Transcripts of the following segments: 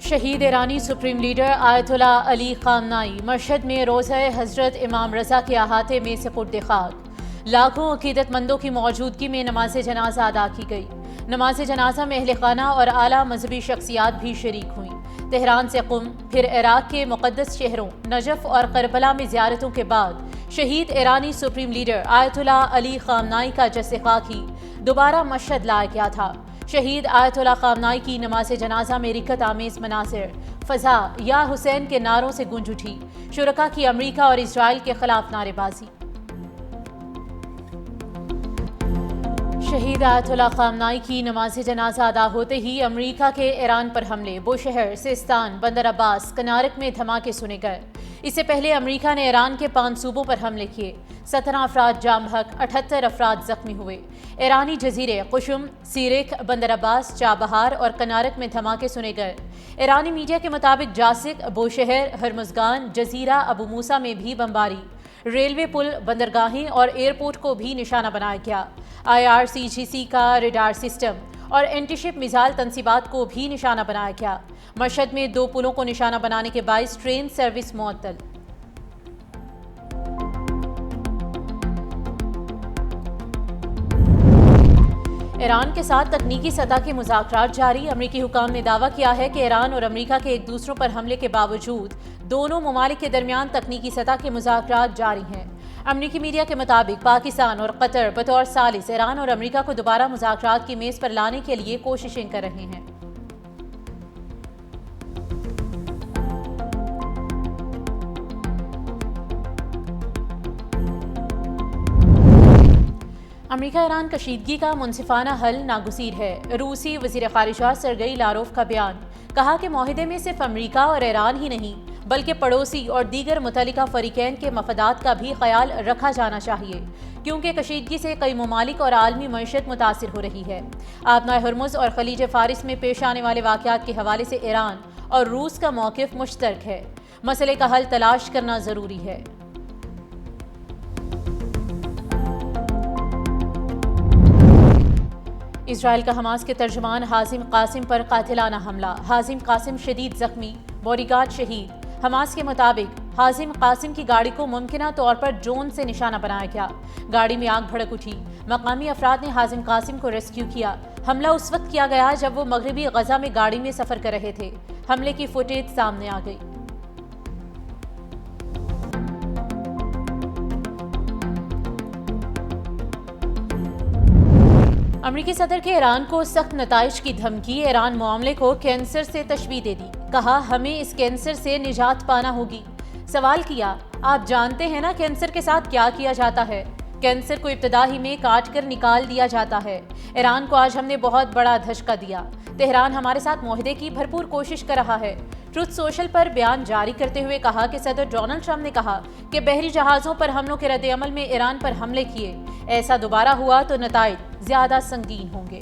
شہید ایرانی supreme leader آیت اللہ علی خامنائی مشہد میں روضہ حضرت امام رضا کے احاطے میں سپرد خاک۔ لاکھوں عقیدت مندوں کی موجودگی میں نماز جنازہ ادا کی گئی۔ نماز جنازہ میں اہل خانہ اور اعلیٰ مذہبی شخصیات بھی شریک ہوئیں۔ تہران سے قم، پھر عراق کے مقدس شہروں نجف اور کربلا میں زیارتوں کے بعد شہید ایرانی سپریم لیڈر آیت اللہ علی خامنائی کا جسد خاکی دوبارہ مشہد لایا گیا تھا۔ شہید آیت اللہ خامنائی کی نماز جنازہ میں رکت آمیز مناظر، فضا یا حسین کے نعروں سے گونج اٹھی۔ شرکاء کی امریکہ اور اسرائیل کے خلاف نعرے بازی۔ شہید آیت اللہ خامنائی کی نماز جنازہ ادا ہوتے ہی امریکہ کے ایران پر حملے، بوشہر، سیستان، بندر عباس، کنارک میں دھماکے سنے گئے۔ اس سے پہلے امریکہ نے ایران کے 5 صوبوں پر حملے کیے، 17 افراد جاں بحق، 78 افراد زخمی ہوئے۔ ایرانی جزیرے قشم، سیرک، بندر عباس، چابہار اور کنارک میں دھماکے سنے گئے۔ ایرانی میڈیا کے مطابق جاسک، بوشہر، ہرمزگان، جزیرہ ابو موسیٰ میں بھی بمباری، ریلوے پل، بندرگاہیں اور ایئرپورٹ کو بھی نشانہ بنایا گیا۔ IRCGC کا ریڈار سسٹم اور اینٹی شپ میزائل تنصیبات کو بھی نشانہ بنایا گیا۔ مشہد میں 2 پلوں کو نشانہ بنانے کے باعث ٹرین سروس معطل۔ ایران کے ساتھ تکنیکی سطح کے مذاکرات جاری۔ امریکی حکام نے دعویٰ کیا ہے کہ ایران اور امریکہ کے ایک دوسروں پر حملے کے باوجود دونوں ممالک کے درمیان تکنیکی سطح کے مذاکرات جاری ہیں۔ امریکی میڈیا کے مطابق پاکستان اور قطر بطور ثالث ایران اور امریکہ کو دوبارہ مذاکرات کی میز پر لانے کے لیے کوششیں کر رہے ہیں۔ امریکہ ایران کشیدگی کا منصفانہ حل ناگزیر ہے۔ روسی وزیر خارجہ سرگئی لاروف کا بیان، کہا کہ معاہدے میں صرف امریکہ اور ایران ہی نہیں بلکہ پڑوسی اور دیگر متعلقہ فریقین کے مفادات کا بھی خیال رکھا جانا چاہیے، کیونکہ کشیدگی سے کئی ممالک اور عالمی معیشت متاثر ہو رہی ہے۔ آبنائے ہرمز اور خلیج فارس میں پیش آنے والے واقعات کے حوالے سے ایران اور روس کا موقف مشترک ہے۔ مسئلے کا حل تلاش کرنا ضروری ہے۔ اسرائیل کا حماس کے ترجمان حازم قاسم پر قاتلانہ حملہ، حازم قاسم شدید زخمی، باڈی گارڈ شہید۔ حماس کے مطابق حازم قاسم کی گاڑی کو ممکنہ طور پر ڈرون سے نشانہ بنایا گیا۔ گاڑی میں آگ بھڑک اٹھی۔ مقامی افراد نے حازم قاسم کو ریسکیو کیا۔ حملہ اس وقت کیا گیا جب وہ مغربی غزہ میں گاڑی میں سفر کر رہے تھے۔ حملے کی فوٹیج سامنے آ گئی۔ امریکی صدر کے ایران کو سخت نتائج کی دھمکی، ایران معاملے کو کینسر سے تشبیہ دے دی، کہا ہمیں اس کینسر سے نجات پانا ہوگی۔ سوال کیا، آپ جانتے ہیں نا کینسر کے ساتھ کیا کیا جاتا ہے؟ کینسر کو ابتدا ہی میں کاٹ کر نکال دیا جاتا ہے۔ ایران کو آج ہم نے بہت بڑا دھچکا دیا۔ تہران ہمارے ساتھ معاہدے کی بھرپور کوشش کر رہا ہے۔ ٹروتھ سوشل پر بیان جاری کرتے ہوئے کہا کہ صدر ڈونلڈ ٹرمپ نے کہا کہ بحری جہازوں پر حملوں کے رد عمل میں ایران پر حملے کیے، ایسا دوبارہ ہوا تو نتائج زیادہ سنگین ہوں گے۔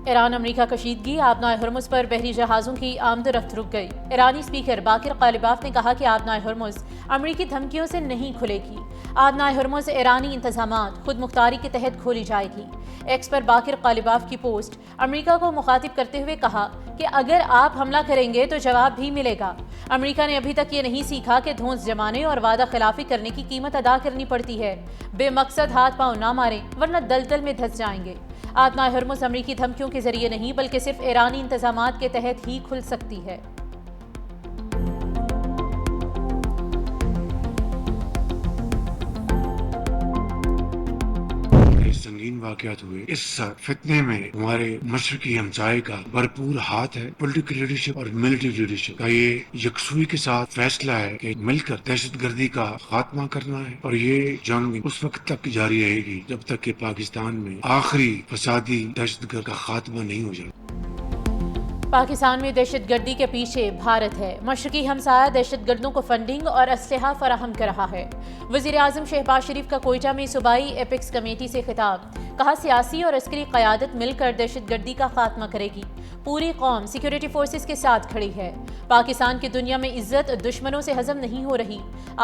ایران امریکہ کشیدگی، آبنائے ہرمز پر بحری جہازوں کی آمد و رفت رک گئی۔ ایرانی اسپیکر باقر قالیباف نے کہا کہ آبنائے ہرمز امریکی دھمکیوں سے نہیں کھلے گی۔ آبنائے ہرمز ایرانی انتظامات خود مختاری کے تحت کھولی جائے گی۔ ایکس پر باقر قالیباف کی پوسٹ، امریکہ کو مخاطب کرتے ہوئے کہا کہ اگر آپ حملہ کریں گے تو جواب بھی ملے گا۔ امریکہ نے ابھی تک یہ نہیں سیکھا کہ دھونس جمانے اور وعدہ خلافی کرنے کی قیمت ادا کرنی پڑتی ہے۔ بے مقصد ہاتھ پاؤں نہ ماریں ورنہ دلدل میں دھنس جائیں گے۔ آبنائے ہرمز امریکی دھمکیوں کے ذریعے نہیں بلکہ صرف ایرانی انتظامات کے تحت ہی کھل سکتی ہے۔ سنگین واقعات ہوئے، اس فتنے میں ہمارے مشرقی ہمسائے کا بھرپور ہاتھ ہے۔ پولیٹیکل لیڈرشپ اور ملٹری لیڈرشپ کا یہ یکسوئی کے ساتھ فیصلہ ہے کہ مل کر دہشت گردی کا خاتمہ کرنا ہے، اور یہ جنگ اس وقت تک جاری رہے گی جب تک کہ پاکستان میں آخری فسادی دہشت گرد کا خاتمہ نہیں ہو جائے۔ پاکستان میں دہشت گردی کے پیچھے بھارت ہے۔ مشرقی ہمسایہ دہشت گردوں کو فنڈنگ اور اسلحہ فراہم کر رہا ہے۔ وزیر اعظم شہباز شریف کا کوئٹہ میں صوبائی ایپیکس کمیٹی سے خطاب، کہا سیاسی اور عسکری قیادت مل کر دہشت گردی کا خاتمہ کرے گی۔ پوری قوم سیکیورٹی فورسز کے ساتھ کھڑی ہے۔ پاکستان کی دنیا میں عزت دشمنوں سے ہضم نہیں ہو رہی۔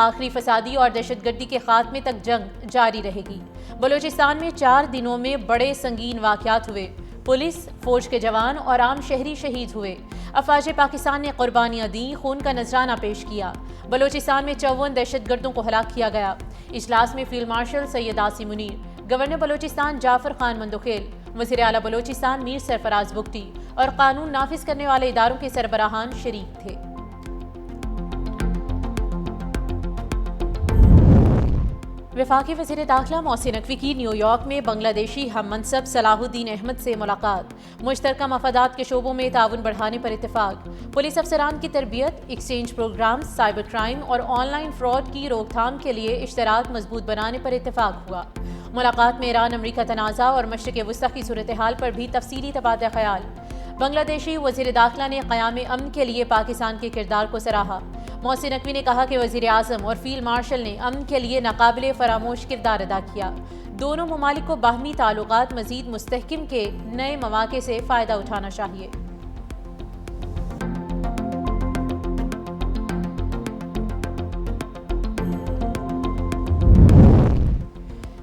آخری فسادی اور دہشت گردی کے خاتمے تک جنگ جاری رہے گی۔ بلوچستان میں 4 دنوں میں بڑے سنگین واقعات ہوئے۔ پولیس، فوج کے جوان اور عام شہری شہید ہوئے۔ افواج پاکستان نے قربانیاں دیں، خون کا نذرانہ پیش کیا۔ بلوچستان میں 54 دہشت گردوں کو ہلاک کیا گیا۔ اجلاس میں field marshal Syed Asim Munir, governor Balochistan جعفر خان مندوخیل، وزیر اعلیٰ بلوچستان میر سرفراز بگٹی اور قانون نافذ کرنے والے اداروں کے سربراہان شریک تھے۔ وفاقی وزیر داخلہ محسن نقوی کی نیو یارک میں بنگلہ دیشی ہم منصب صلاح الدین احمد سے ملاقات، مشترکہ مفادات کے شعبوں میں تعاون بڑھانے پر اتفاق، پولیس افسران کی تربیت، ایکسچینج پروگرامز، سائبر کرائم اور آن لائن فراڈ کی روک تھام کے لیے اشتراک مضبوط بنانے پر اتفاق ہوا۔ ملاقات میں ایران امریکہ تنازع اور مشرق وسطی کی صورتحال پر بھی تفصیلی تبادلہ خیال۔ بنگلہ دیشی وزیر داخلہ نے قیام امن کے لیے پاکستان کے کردار کو سراہا۔ محسن نقوی نے کہا کہ وزیر اعظم اور فیلڈ مارشل نے امن کے لیے ناقابل فراموش کردار ادا کیا۔ دونوں ممالک کو باہمی تعلقات مزید مستحکم کے نئے مواقع سے فائدہ اٹھانا چاہیے۔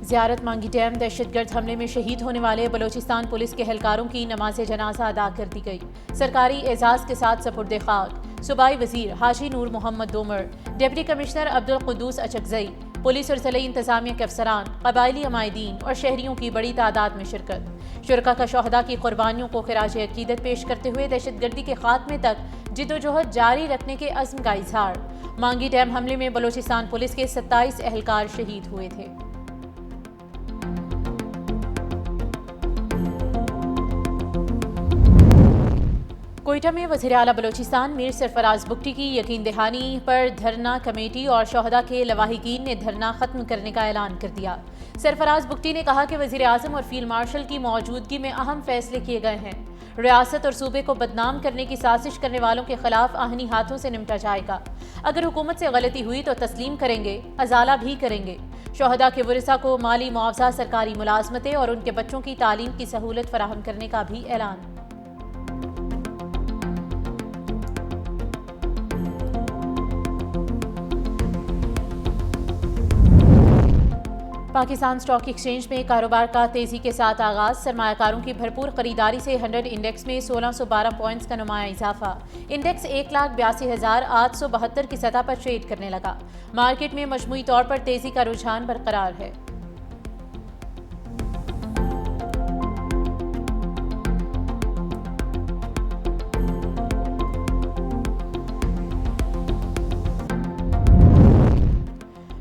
زیارت مانگی ڈیم دہشت گرد حملے میں شہید ہونے والے بلوچستان پولیس کے اہلکاروں کی نماز جنازہ ادا کر دی گئی۔ سرکاری اعزاز کے ساتھ سپرد خاک صوبائی وزیر Haji Noor Muhammad Domar, deputy commissioner Abdul Quddus Achakzai, police اور ضلعی انتظامیہ کے افسران، قبائلی عمائدین اور شہریوں کی بڑی تعداد میں شرکت۔ شرکاء کا شہداء کی قربانیوں کو خراج عقیدت پیش کرتے ہوئے دہشت گردی کے خاتمے تک جدوجہد جاری رکھنے کے عزم کا اظہار۔ مانگی ڈیم حملے میں بلوچستان پولیس کے 27 اہلکار شہید ہوئے تھے۔ کوئٹہ میں وزیر اعلیٰ بلوچستان میر سرفراز بگٹی کی یقین دہانی پر دھرنا کمیٹی اور شہداء کے لواحقین نے دھرنا ختم کرنے کا اعلان کر دیا۔ سرفراز بگٹی نے کہا کہ وزیر اعظم اور فیلڈ مارشل کی موجودگی میں اہم فیصلے کیے گئے ہیں۔ ریاست اور صوبے کو بدنام کرنے کی سازش کرنے والوں کے خلاف آہنی ہاتھوں سے نمٹا جائے گا۔ اگر حکومت سے غلطی ہوئی تو تسلیم کریں گے، ازالہ بھی کریں گے۔ شہداء کے ورثاء کو مالی معاوضہ، سرکاری ملازمتیں اور ان کے بچوں کی تعلیم کی سہولت فراہم کرنے کا بھی اعلان۔ پاکستان اسٹاک ایکسچینج میں کاروبار کا تیزی کے ساتھ آغاز، سرمایہ کاروں کی بھرپور خریداری سے 100 انڈیکس میں 1612 پوائنٹس کا نمایاں اضافہ۔ انڈیکس 1,82,872 کی سطح پر ٹریڈ کرنے لگا۔ مارکیٹ میں مجموعی طور پر تیزی کا رجحان برقرار ہے۔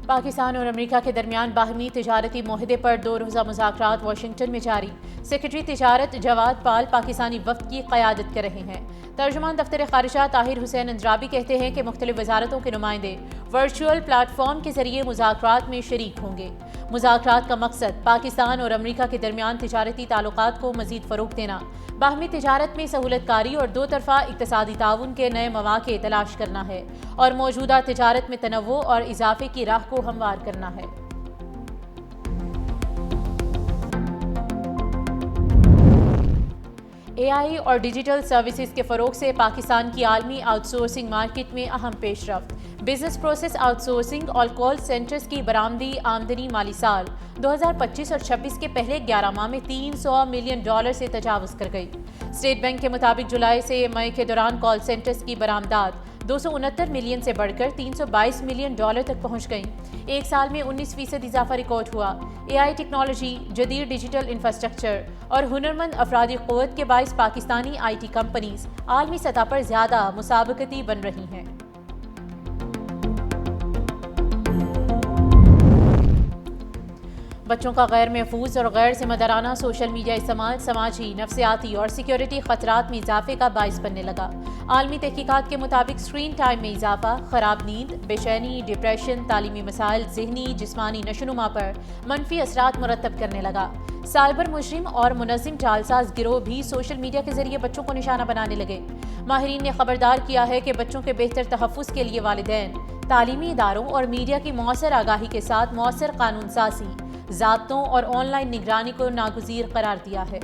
پاکستان اور امریکہ کے درمیان باہمی تجارتی معاہدے پر 2 روزہ مذاکرات واشنگٹن میں جاری۔ سیکرٹری تجارت جواد پال پاکستانی وفد کی قیادت کر رہے ہیں۔ ترجمان دفتر خارجہ طاہر حسین اندرابی کہتے ہیں کہ مختلف وزارتوں کے نمائندے ورچوئل پلیٹ فارم کے ذریعے مذاکرات میں شریک ہوں گے۔ مذاکرات کا مقصد پاکستان اور امریکہ کے درمیان تجارتی تعلقات کو مزید فروغ دینا، باہمی تجارت میں سہولت کاری اور 2 طرفہ اقتصادی تعاون کے نئے مواقع تلاش کرنا ہے اور موجودہ تجارت میں تنوع اور اضافے کی راہ کو ہموار کرنا ہے۔ اے آئی اور ڈیجیٹل سروسز کے فروغ سے پاکستان کی عالمی آؤٹ سورسنگ مارکیٹ میں اہم پیش رفت۔ بزنس پروسیس آؤٹ سورسنگ اور کال سینٹرز کی برآمدی آمدنی مالی سال 2025 اور 26 کے پہلے 11 ماہ میں $300 ملین سے تجاوز کر گئی۔ اسٹیٹ بینک کے مطابق جولائی سے مئی کے دوران کال سینٹرز کی برآمدات 269 ملین سے بڑھ کر $322 ملین تک پہنچ گئیں۔ ایک سال میں 19% اضافہ ریکارڈ ہوا۔ اے آئی ٹیکنالوجی، جدید ڈیجیٹل انفراسٹرکچر اور ہنرمند افرادی قوت کے باعث پاکستانی آئی ٹی کمپنیز عالمی سطح پر زیادہ مسابقتی بن رہی ہیں۔ بچوں کا غیر محفوظ اور غیر ذمہ دارانہ سوشل میڈیا استعمال سماجی، نفسیاتی اور سیکیورٹی خطرات میں اضافے کا باعث بننے لگا۔ عالمی تحقیقات کے مطابق اسکرین ٹائم میں اضافہ خراب نیند، بے چینی، ڈپریشن، تعلیمی مسائل، ذہنی جسمانی نشوونما پر منفی اثرات مرتب کرنے لگا۔ سائبر مجرم اور منظم جعلساز گروہ بھی سوشل میڈیا کے ذریعے بچوں کو نشانہ بنانے لگے۔ ماہرین نے خبردار کیا ہے کہ بچوں کے بہتر تحفظ کے لیے والدین، تعلیمی اداروں اور میڈیا کی مؤثر آگاہی کے ساتھ مؤثر قانون سازی، ضابطوں اور آن لائن نگرانی کو ناگزیر قرار دیا ہے۔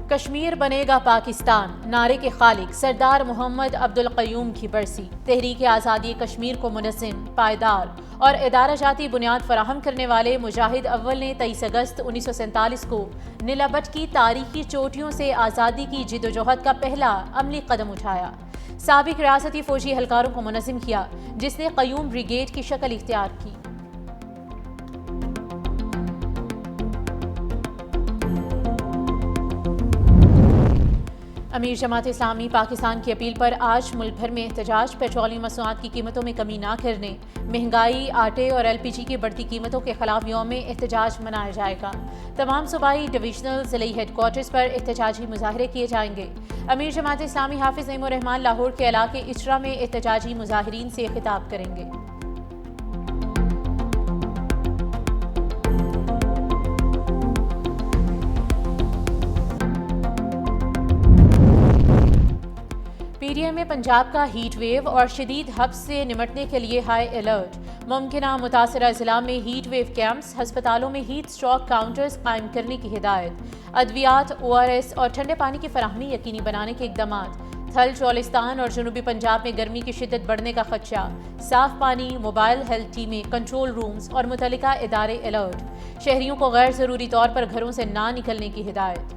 کشمیر بنے گا پاکستان نعرے کے خالق سردار محمد عبدالقیوم کی برسی۔ تحریک آزادی کشمیر کو منظم، پائیدار اور ادارہ جاتی بنیاد فراہم کرنے والے مجاہد اول نے 23 اگست 1947 کو نیلا بٹ کی تاریخی چوٹیوں سے آزادی کی جدوجہد کا پہلا عملی قدم اٹھایا۔ سابق ریاستی فوجی اہلکاروں کو منظم کیا، جس نے قیوم بریگیڈ کی شکل اختیار کی۔ امیر جماعت اسلامی پاکستان کی اپیل پر آج ملک بھر میں احتجاج۔ پیٹرولیم مصنوعات کی قیمتوں میں کمی نہ کرنے، مہنگائی، آٹے اور LPG کی بڑھتی قیمتوں کے خلاف یوم احتجاج منایا جائے گا۔ تمام صوبائی ڈویژنل ضلعی ہیڈ کوارٹرز پر احتجاجی مظاہرے کیے جائیں گے۔ امیر جماعت اسلامی حافظ نعیم الرحمان لاہور کے علاقے اچرا میں احتجاجی مظاہرین سے خطاب کریں گے۔ PDM میں پنجاب کا ہیٹ ویو اور شدید حبس سے نمٹنے کے لیے ہائی الرٹ۔ ممکنہ متاثرہ ضلع میں ہیٹ ویو کیمپس، ہسپتالوں میں ہیٹ اسٹاک کاؤنٹرز قائم کرنے کی ہدایت۔ ادویات، ORS اور ٹھنڈے پانی کی فراہمی یقینی بنانے کے اقدامات۔ تھل چولستان اور جنوبی پنجاب میں گرمی کی شدت بڑھنے کا خدشہ۔ صاف پانی، موبائل ہیلتھ ٹیمیں، کنٹرول رومز اور متعلقہ ادارے الرٹ۔ شہریوں کو غیر ضروری طور پر گھروں سے نہ نکلنے کی ہدایت۔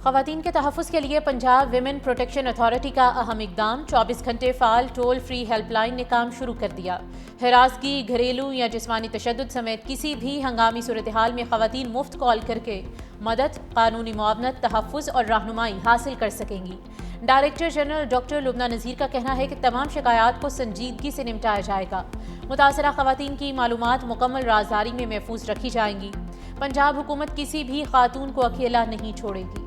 خواتین کے تحفظ کے لیے پنجاب ویمن پروٹیکشن اتھارٹی کا اہم اقدام۔ 24 گھنٹے فعال ٹول فری ہیلپ لائن نے کام شروع کر دیا۔ ہراسگی، گھریلو یا جسمانی تشدد سمیت کسی بھی ہنگامی صورتحال میں خواتین مفت کال کر کے مدد، قانونی معاونت، تحفظ اور رہنمائی حاصل کر سکیں گی۔ ڈائریکٹر جنرل ڈاکٹر لبنہ نذیر کا کہنا ہے کہ تمام شکایات کو سنجیدگی سے نمٹایا جائے گا۔ متاثرہ خواتین کی معلومات مکمل رازداری میں محفوظ رکھی جائیں گی۔ پنجاب حکومت کسی بھی خاتون کو اکیلا نہیں چھوڑے گی۔